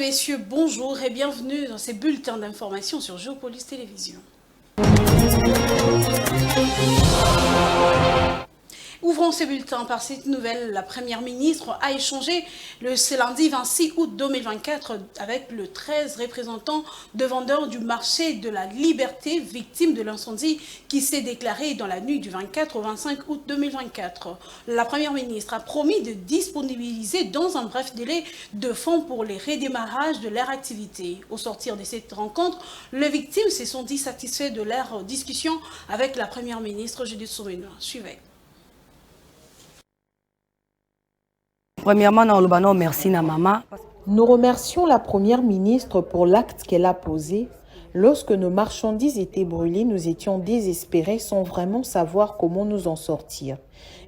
messieurs, bonjour et bienvenue dans ces bulletins d'information sur Géopolis Télévision. Ouvrons ces bulletins par cette nouvelle. La première ministre a échangé ce lundi 26 août 2024 avec le 13 représentants de vendeurs du marché de la Liberté, victimes de l'incendie qui s'est déclaré dans la nuit du 24 au 25 août 2024. La première ministre a promis de disponibiliser dans un bref délai de fonds pour les redémarrages de leur activité. Au sortir de cette rencontre, les victimes se sont dit satisfaits de leur discussion avec la première ministre Judith Suminwa. Suivez. Premièrement, merci na maman. Nous remercions la première ministre pour l'acte qu'elle a posé. Lorsque nos marchandises étaient brûlées, nous étions désespérés sans vraiment savoir comment nous en sortir.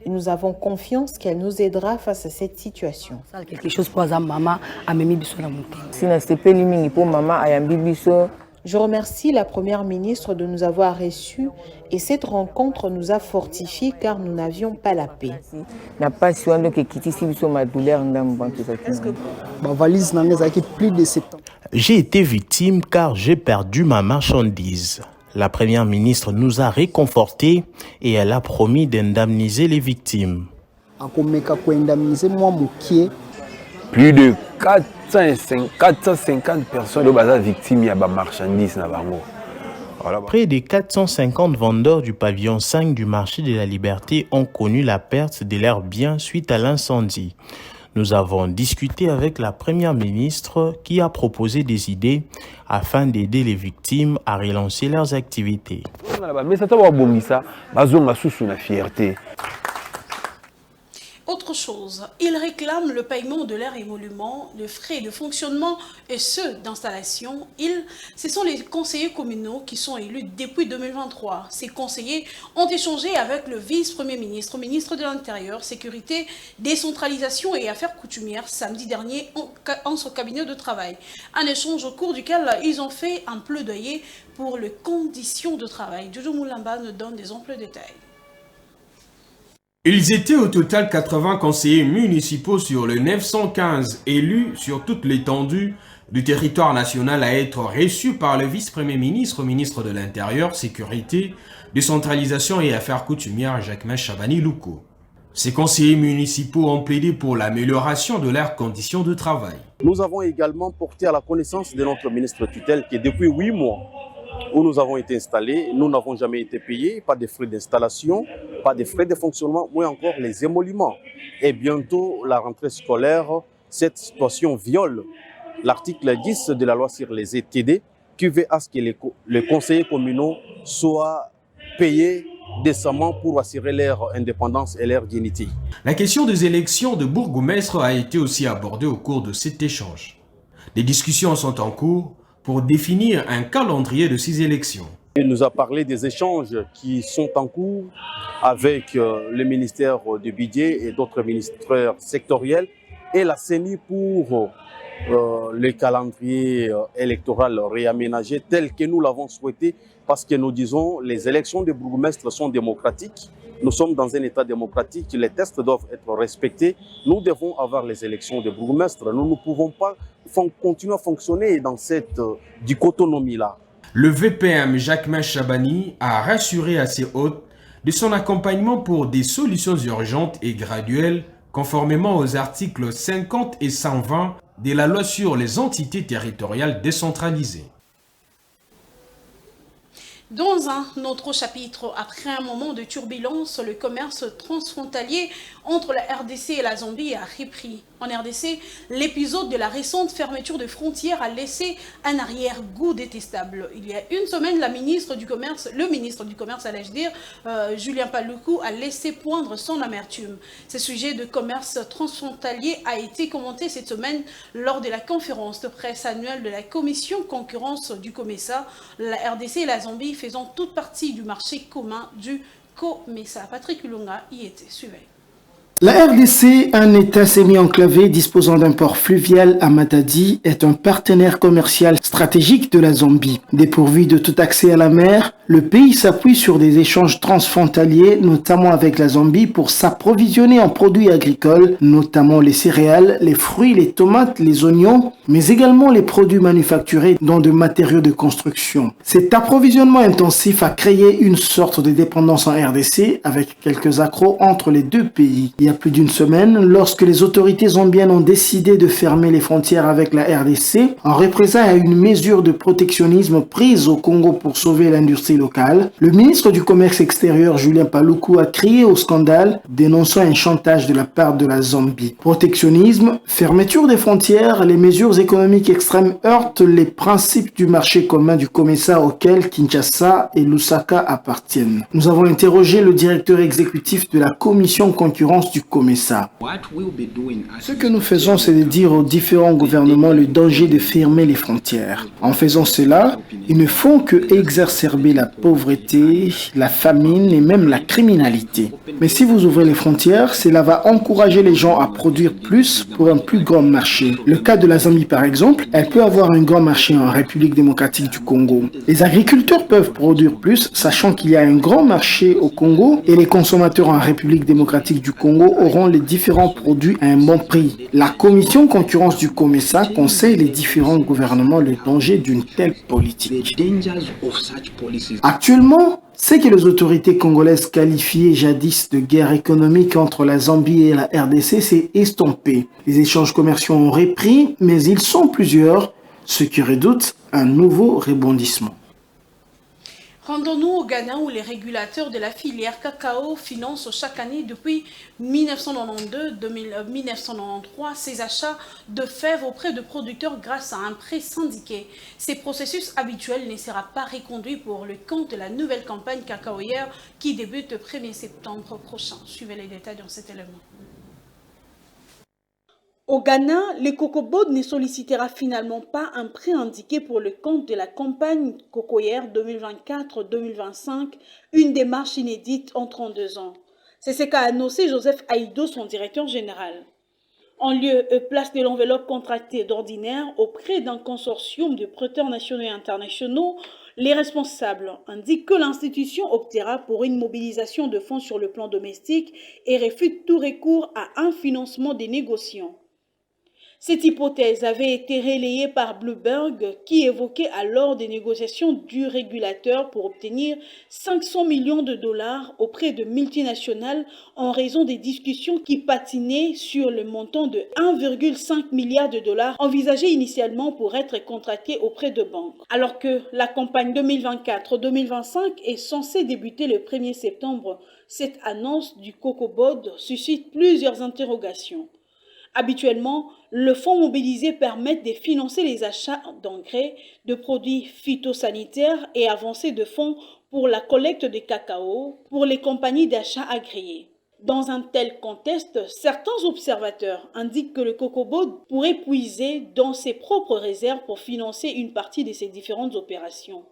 Et nous avons confiance qu'elle nous aidera face à cette situation. Quelque chose pour maman a mis biso na moté. Si na stepe limingi pour maman ayambi biso. Je remercie la première ministre de nous avoir reçus et cette rencontre nous a fortifiés car nous n'avions pas la paix. J'ai été victime car j'ai perdu ma marchandise. La première ministre nous a réconfortés et elle a promis d'indemniser les victimes. Plus de 450 personnes sont victimes de la marchandise. Près de 450 vendeurs du pavillon 5 du marché de la Liberté ont connu la perte de leurs biens suite à l'incendie. Nous avons discuté avec la première ministre qui a proposé des idées afin d'aider les victimes à relancer leurs activités. Autre chose, ils réclament le paiement de leurs émoluments, les frais de fonctionnement et ceux d'installation. Ce sont les conseillers communaux qui sont élus depuis 2023. Ces conseillers ont échangé avec le vice-premier ministre, ministre de l'Intérieur, Sécurité, Décentralisation et Affaires coutumières samedi dernier en son cabinet de travail. Un échange au cours duquel ils ont fait un plaidoyer pour les conditions de travail. Jojo Moulamba nous donne des amples détails. Ils étaient au total 80 conseillers municipaux sur les 915 élus sur toute l'étendue du territoire national à être reçus par le vice-premier ministre, ministre de l'Intérieur, Sécurité, Décentralisation et Affaires coutumières Jacques Chabani Louko. Ces conseillers municipaux ont plaidé pour l'amélioration de leurs conditions de travail. Nous avons également porté à la connaissance de notre ministre tutelle que depuis 8 mois, où nous avons été installés, nous n'avons jamais été payés, pas de frais d'installation, pas de frais de fonctionnement, ou encore les émoluments. Et bientôt, la rentrée scolaire, cette situation viole l'article 10 de la loi sur les ETD qui veut à ce que les conseillers communaux soient payés décemment pour assurer leur indépendance et leur dignité. La question des élections de bourgmestre a été aussi abordée au cours de cet échange. Des discussions sont en cours pour définir un calendrier de ces élections. Il nous a parlé des échanges qui sont en cours avec le ministère du Budget et d'autres ministères sectoriels et la CENI pour le calendrier électoral réaménagé tel que nous l'avons souhaité parce que nous disons les élections de bourgmestres sont démocratiques. Nous sommes dans un état démocratique, les tests doivent être respectés. Nous devons avoir les élections de bourgmestres. Nous ne pouvons pas continuer à fonctionner dans cette dichotomie-là. Le VPM Jacques Chabani a rassuré à ses hôtes de son accompagnement pour des solutions urgentes et graduelles conformément aux articles 50 et 120 de la loi sur les entités territoriales décentralisées. Dans un autre chapitre, après un moment de turbulence, le commerce transfrontalier entre la RDC et la Zambie a repris. En RDC, l'épisode de la récente fermeture de frontières a laissé un arrière-goût détestable. Il y a une semaine, le ministre du Commerce, allais-je dire, Julien Paluku, a laissé poindre son amertume. Ce sujet de commerce transfrontalier a été commenté cette semaine lors de la conférence de presse annuelle de la Commission concurrence du COMESA, la RDC et la Zambie faisant toute partie du marché commun du COMESA. Patrick Ulonga y était. Suivez. La RDC, un État semi-enclavé disposant d'un port fluvial à Matadi, est un partenaire commercial stratégique de la Zambie. Dépourvu de tout accès à la mer, Le pays s'appuie sur des échanges transfrontaliers, notamment avec la Zambie, pour s'approvisionner en produits agricoles, notamment les céréales, les fruits, les tomates, les oignons, mais également les produits manufacturés dont de matériaux de construction. Cet approvisionnement intensif a créé une sorte de dépendance en RDC avec quelques accros entre les deux pays. Il y a plus d'une semaine, lorsque les autorités zambiennes ont décidé de fermer les frontières avec la RDC, en représailles à une mesure de protectionnisme prise au Congo pour sauver l'industrie locale, le ministre du Commerce extérieur Julien Paluku a crié au scandale, dénonçant un chantage de la part de la Zambie. Protectionnisme, fermeture des frontières, les mesures économiques extrêmes heurtent les principes du marché commun du COMESA auquel Kinshasa et Lusaka appartiennent. Nous avons interrogé le directeur exécutif de la commission concurrence du COMESA. Ce que nous faisons, c'est de dire aux différents gouvernements le danger de fermer les frontières. En faisant cela, ils ne font que exacerber la pauvreté, la famine et même la criminalité. Mais si vous ouvrez les frontières, cela va encourager les gens à produire plus pour un plus grand marché. Le cas de la Zambie par exemple, elle peut avoir un grand marché en République démocratique du Congo. Les agriculteurs peuvent produire plus, sachant qu'il y a un grand marché au Congo et les consommateurs en République démocratique du Congo auront les différents produits à un bon prix. La commission concurrence du COMESA conseille les différents gouvernements le danger d'une telle politique. Actuellement, ce que les autorités congolaises qualifiaient jadis de guerre économique entre la Zambie et la RDC s'est estompé. Les échanges commerciaux ont repris, mais ils sont plusieurs, ce qui redoute un nouveau rebondissement. Rendons-nous au Ghana où les régulateurs de la filière cacao financent chaque année depuis 1992-1993 ces achats de fèves auprès de producteurs grâce à un prêt syndiqué. Ces processus habituels ne sera pas reconduit pour le compte de la nouvelle campagne cacaoyère qui débute le 1er septembre prochain. Suivez les détails dans cet élément. Au Ghana, le COCOBOD ne sollicitera finalement pas un prêt indiqué pour le compte de la campagne cocoyère 2024-2025, une démarche inédite en 32 ans. C'est ce qu'a annoncé Joseph Aïdo, son directeur général. En lieu et place de l'enveloppe contractée d'ordinaire auprès d'un consortium de prêteurs nationaux et internationaux, les responsables indiquent que l'institution optera pour une mobilisation de fonds sur le plan domestique et réfute tout recours à un financement des négociants. Cette hypothèse avait été relayée par Bloomberg qui évoquait alors des négociations du régulateur pour obtenir 500 millions de dollars auprès de multinationales en raison des discussions qui patinaient sur le montant de 1,5 milliard de dollars envisagé initialement pour être contracté auprès de banques. Alors que la campagne 2024-2025 est censée débuter le 1er septembre, cette annonce du COCOBOD suscite plusieurs interrogations. Habituellement, le fonds mobilisé permet de financer les achats d'engrais, de produits phytosanitaires et avancées de fonds pour la collecte de cacao pour les compagnies d'achat agréées. Dans un tel contexte, certains observateurs indiquent que le COCOBOD pourrait puiser dans ses propres réserves pour financer une partie de ces différentes opérations.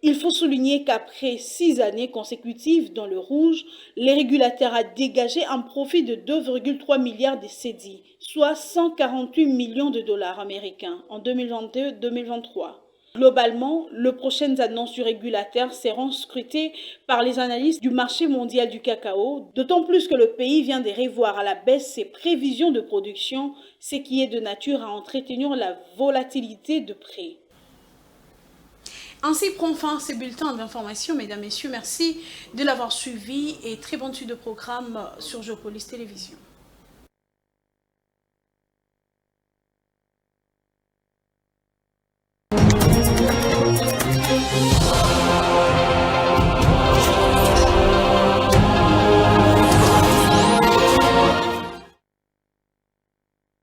Il faut souligner qu'après 6 années consécutives dans le rouge, le régulateur a dégagé un profit de 2,3 milliards de cédis, soit 148 millions de dollars américains en 2022-2023. Globalement, les prochaines annonces du régulateur seront scrutées par les analystes du marché mondial du cacao, d'autant plus que le pays vient de revoir à la baisse ses prévisions de production, ce qui est de nature à entretenir la volatilité de prix. Ainsi prend fin ce bulletin d'information, mesdames, messieurs. Merci de l'avoir suivi et très bonne suite de programme sur Géopolis Télévision.